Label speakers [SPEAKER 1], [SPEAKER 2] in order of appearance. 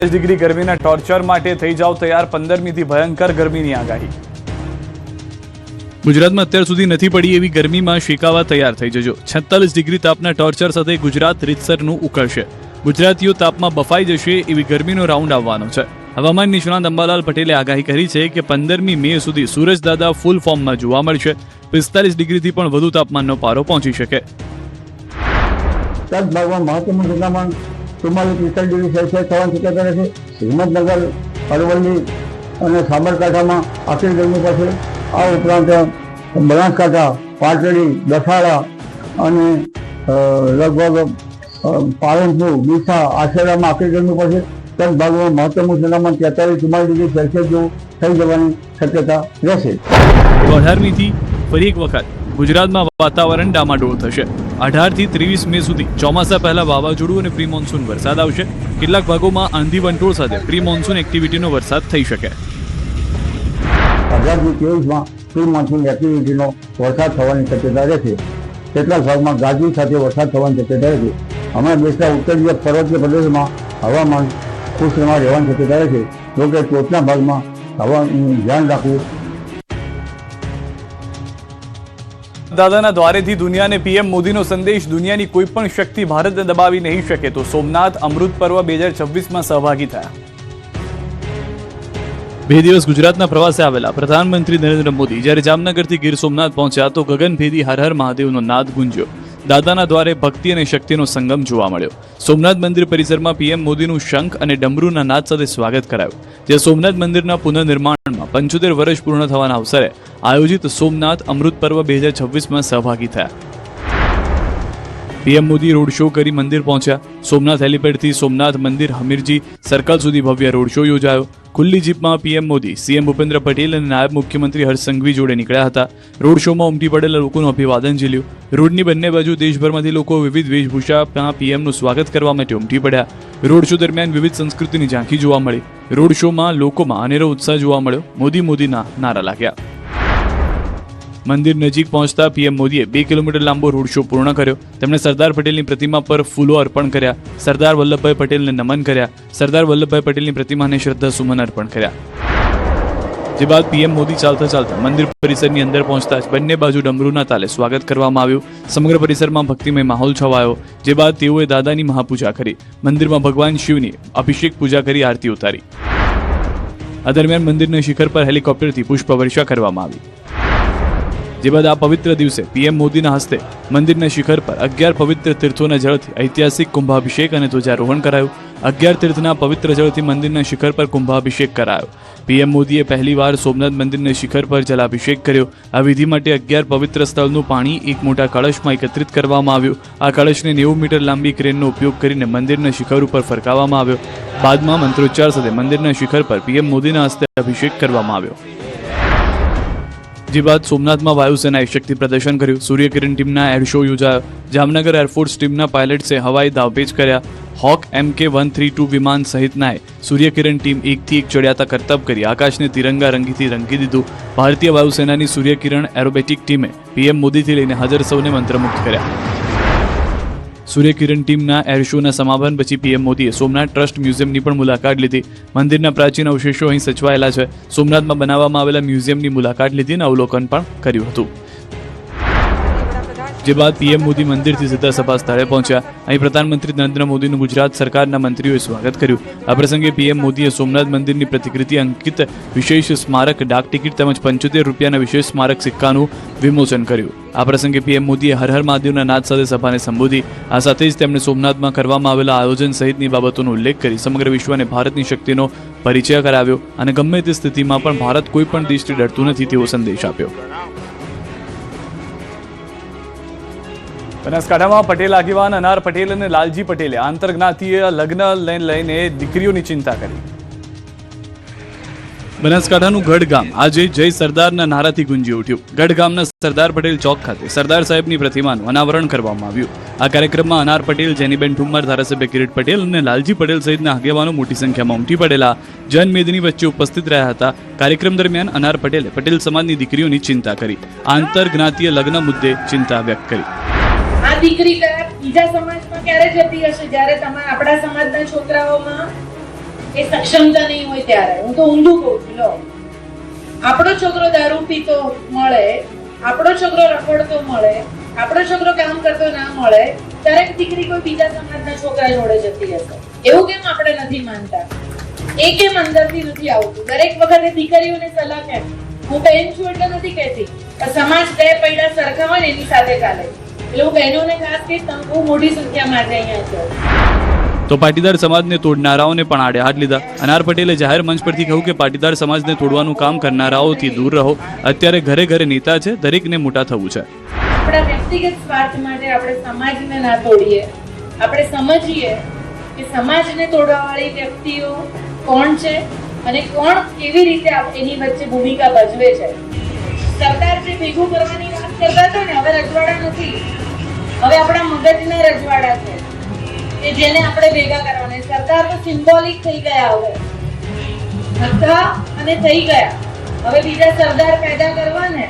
[SPEAKER 1] Degree ગરમીના torture માટે થઈ જાવ તૈયાર, 15મીથી ભયંકર ગરમીની આગાહી। ગુજરાતમાં અત્યાર સુધી નથી પડી એવી ગરમીમાં શેકાવા તૈયાર થઈ જજો। 46 ડિગ્રી તાપના ટોર્ચર સાથે ગુજરાત રીતસરનું ઉકળશે। ગુજરાતીઓ તાપમાં બફાઈ જશે એવી ગરમીનો રાઉન્ડ આવવાનો છે। હવામાન નિષ્ણાત અંબાલાલ પટેલે આગાહી કરી છે કે 15મી મે સુધી સૂરજદાદા ફૂલ ફોર્મમાં જોવા મળશે। 45 ડિગ્રીથી પણ વધુ તાપમાનનો પારો પહોંચી શકે।
[SPEAKER 2] કચ્છ ભાગમાં મહત્તમ જિલ્લામાં 44-45 ડિગ્રી સેલ્સિયસ થવાની શક્યતા રહેશે। હિંમતનગર, અરવલ્લી અને સાબરકાંઠામાં આખરી ગરમી પડશે। આ ઉપરાંત બનાસકાંઠા, પાટડી, દસાડા અને લગભગ પાલનપુર, ડીસા, આશેરામાં આખરી ગરમી પડશે। કચ્છ ભાગમાં મહત્તમ જિલ્લામાં 43-44 ડિગ્રી સેલ્સિયસ જેવું થઈ જવાની શક્યતા રહેશે।
[SPEAKER 1] 18મીથી ફરી એક વખત ગુજરાતમાં વાતાવરણ ડામાડોળ થશે। 18થી 23 મે સુધી ચોમાસા પહેલા વાવાઝોડું અને પ્રી મોન્સૂન વરસાદ આવશે। કેટલાક ભાગોમાં આંધી વંટોળ સાથે પ્રી મોન્સૂન એક્ટિવિટીનો વરસાદ થઈ શકે।
[SPEAKER 2] 18થી 23માં પ્રી મોન્સૂન એક્ટિવિટીનો વરસાદ થવાની શક્યતા રહેશે। કેટલાક ભાગમાં ગાજવીજ સાથે વરસાદ થવાની શક્યતા રહેશે। અમારા દેશના ઉત્તરીય પર્વતીય પ્રદેશમાં હવામાન ખુશનુમા રહેવાની શક્યતા રહેશે। જોકે ટોચના ભાગમાં હવાનું ધ્યાન રાખવું।
[SPEAKER 1] દાદાના દ્વારેથી દુનિયાને પીએમ મોદીનો સંદેશ, દુનિયાની કોઈ પણ શક્તિ ભારતને દબાવી નહીં શકે તો સોમનાથ અમૃત પર્વ 2026માં સહભાગી થયા। 2 દિવસ ગુજરાતના પ્રવાસે આવેલા પ્રધાનમંત્રી નરેન્દ્ર મોદી જ્યારે જામનગરથી ગીર સોમનાથ પહોંચ્યા તો ગગનભેદી હર હર મહાદેવનો નાદ ગુંજ્યો। દાદાના દ્વારે ભક્તિ અને શક્તિનો સંગમ જોવા મળ્યો। સોમનાથ મંદિર પરિસરમાં પીએમ મોદીનું શંખ અને ડમરૂના નાદ સાથે સ્વાગત કરાયું। જ્યાં સોમનાથ મંદિરના પુનઃનિર્માણમાં 75 વર્ષ પૂર્ણ થવાના અવસરે આયોજિત સોમનાથ અમૃત પર્વ 2026માં સહભાગી થયા। પીએમ મોદી રોડ શો કરી મંદિર પહોંચ્યા। સોમનાથ હેલિપેડથી સોમનાથ મંદિર હમીરજી સર્કલ સુધી ભવ્ય રોડ શો યોજાયો। ખુલ્લી જીપમાં પીએમ મોદી, સીએમ ભૂપેન્દ્ર પટેલ અને નાયબ મુખ્યમંત્રી હર્ષ સંઘવી જોડે નીકળ્યા હતા। રોડ શોમાં ઉમટી પડેલા લોકોનું અભિવાદન ઝીલ્યું। રોડની બંને બાજુ દેશભરમાંથી લોકો વિવિધ વેશભૂષામાં પીએમનું સ્વાગત કરવા માટે ઉમટી પડ્યા। રોડ શો દરમિયાન વિવિધ સંસ્કૃતિની ઝાંખી જોવા મળી। રોડ શોમાં લોકોમાં અનેરો ઉત્સાહ જોવા મળ્યો। મોદી મોદીના નારા લાગ્યા। મંદિર નજીક પહોંચતા પીએમ મોદીએ 2 કિલોમીટર લાંબો રોડ શો પૂર્ણ કર્યો। તેમણે સરદાર પટેલની પ્રતિમા પર ફૂલો અર્પણ કર્યા। સરદાર વલ્લભભાઈ પટેલને નમન કર્યા। સરદાર વલ્લભભાઈ પટેલની પ્રતિમાને શ્રદ્ધા સુમન અર્પણ કર્યા। જે બાદ પીએમ મોદી ચાલતા ચાલતા મંદિર પરિસરની અંદર પહોંચતા જ બંને બાજુ ડમરૂના તાલે સ્વાગત કરવામાં આવ્યું। સમગ્ર પરિસરમાં ભક્તિમય માહોલ છવાયો। જે બાદ તેઓએ દાદાની મહાપૂજા કરી। મંદિરમાં ભગવાન શિવની અભિષેક પૂજા કરી આરતી ઉતારી। આ દરમિયાન મંદિરના શિખર પર હેલિકોપ્ટરથી પુષ્પવર્ષા કરવામાં આવી। જે બાદ આ પવિત્ર દિવસે પીએમ મોદીના હસ્તે મંદિરના શિખર પર 11 પવિત્ર તીર્થોના જળથી ઐતિહાસિક કુંભાભિષેક અને ધ્વજારોહણ કરાયું। 11 તીર્થના પવિત્ર જળથી મંદિરના શિખર પર કુંભાભિષેક કરાયો। પીએમ મોદીએ પહેલીવાર સોમનાથ મંદિરના શિખર પર જલાભિષેક કર્યો। આ વિધિ માટે 11 પવિત્ર સ્થળનું પાણી એક મોટા કળશમાં એકત્રિત કરવામાં આવ્યું। આ કળશને 90 મીટર લાંબી ક્રેનનો ઉપયોગ કરીને મંદિરના શિખર ઉપર ફરકાવવામાં આવ્યો। બાદમાં મંત્રોચ્ચાર સાથે મંદિરના શિખર પર પીએમ મોદીના હસ્તે અભિષેક કરવામાં આવ્યો। જે બાદ સોમનાથમાં વાયુસેનાએ શક્તિ પ્રદર્શન કર્યું। સૂર્યકિરણ ટીમના એર શો યોજાયો। જામનગર એરફોર્સ ટીમના પાયલટ્સે હવાઈ દાવપેચ કર્યા। હોક MK132 વિમાન સહિતનાએ સૂર્યકિરણ ટીમ એકથી એક ચડિયાતા કરતબ કરી આકાશને તિરંગા રંગીથી રંગી દીધું। ભારતીય વાયુસેનાની સૂર્યકિરણ એરોબેટિક ટીમે પીએમ મોદીથી લઈને હાજર સૌને મંત્રમુગ્ધ કર્યા। સૂર્યકિરણ ટીમના એર શોના સમાપન પછી પીએમ મોદીએ સોમનાથ ટ્રસ્ટ મ્યુઝિયમની પણ મુલાકાત લીધી। મંદિરના પ્રાચીન અવશેષો અહીં સચવાયેલા છે। સોમનાથમાં બનાવવામાં આવેલા મ્યુઝિયમની મુલાકાત લીધી અને અવલોકન પણ કર્યું હતું। જે બાદ પીએમ મોદી મંદિરથી સીધા સભા સ્થળે પહોંચ્યા। અહીં પ્રધાનમંત્રી નરેન્દ્ર મોદીનું ગુજરાત સરકારના મંત્રીઓએ સ્વાગત કર્યું। આ પ્રસંગે પીએમ મોદીએ સોમનાથ મંદિરની પ્રતિકૃતિ અંકિત વિશેષ સ્મારક ડાક ટિકિટ તેમજ 75 રૂપિયાના વિશેષ સ્મારક સિક્કાનું વિમોચન કર્યું। આ પ્રસંગે પીએમ મોદીએ હર હર મહાદેવના નાદ સાથે સભાને સંબોધી। આ સાથે જ તેમણે સોમનાથમાં કરવામાં આવેલા આયોજન સહિતની બાબતોનો ઉલ્લેખ કરી સમગ્ર વિશ્વને ભારતની શક્તિનો પરિચય કરાવ્યો અને ગમે તે સ્થિતિમાં પણ ભારત કોઈ પણ દેશથી ડરતું નથી તેવો સંદેશ આપ્યો। બનાસકાંઠામાં પટેલ આગેવાન અનાર પટેલ અને લાલજી પટેલે આંતરજ્ઞાતીય લગ્નને લઈને દીકરીઓની ચિંતા કરી। બનાસકાંઠાનું ગઢ ગામ આજે જય સરદારના નારાથી ગુંજી ઉઠ્યું। ગઢ ગામના સરદાર પટેલ ચોક ખાતે સરદાર સાહેબની પ્રતિમાનું અનાવરણ કરવામાં આવ્યું। આ કાર્યક્રમમાં અનાર પટેલ, જેનીબેન ઠુમ્મર, ધારાસભ્ય કિરીટ પટેલ અને લાલજી પટેલ સહિતના આગેવાનો મોટી સંખ્યામાં ઉમટી પડેલા જનમેદની વચ્ચે ઉપસ્થિત રહ્યા હતા। કાર્યક્રમ દરમિયાન અનાર પટેલે પટેલ સમાજની દીકરીઓની ચિંતા કરી। આંતરજ્ઞાતીય લગ્ન મુદ્દે ચિંતા વ્યક્ત કરી।
[SPEAKER 3] આ દીકરી બીજા સમાજમાં ક્યારે જતી હશે જ્યારે તમે આપણા સમાજના છોકરાઓમાં એ સક્ષમતા નહીં હોય ત્યારે. હું તો ઊંધું કહું છું. લો, આપણો છોકરો દારૂ પીતો મળે, આપણો છોકરો રખડતો મળે, આપણો છોકરો કામ કરતો ના મળે, ત્યારે દીકરી કોઈ બીજા સમાજના છોકરા જોડે જતી હશે. એવું કેમ આપણે નથી માનતા? એ કેમ અંદરથી નથી આવતું? દરેક વખતે દીકરીઓને સલાહ કેમ? હું બહેન છું એટલે નથી કહેતી, પણ સમાજ બે પૈડા સરખા હોય ને એની સાથે ચાલે. એટલે હું બહેનોને ખાસ કહીશ, તમે બહુ મોટી સંખ્યામાં આજે અહીંયા છો.
[SPEAKER 1] તો પાટીદાર સમાજને તોડનારાઓને પણ આડે હાથ લીધા. અનાર પટેલે જાહેર મંચ પરથી કહ્યું કે પાટીદાર સમાજને તોડવાનું કામ કરનારાઓથી દૂર રહો. અત્યારે ઘરે ઘરે નેતા છે, દરેકને મોટા થવું છે.
[SPEAKER 3] આપણા વ્યક્તિગત સ્વાર્થ માટે આપણે સમાજને ના તોડીએ. આપણે સમજીએ કે સમાજને તોડવાવાળી વ્યક્તિઓ કોણ છે અને કોણ કેવી રીતે એની વચ્ચે ભૂમિકા ભજવે છે. સરદાર જે ભેગું કરવાની વાત કરતા હતા ને, હવે રજવાડા નથી, હવે આપણા મગજના રજવાડા છે કે જેને આપણે ભેગા કરવાના. સરદાર તો સિમ્બોલિક થઈ ગયા, હવે હતા અને થઈ ગયા. હવે બીજા સરદાર પેદા કરવા ને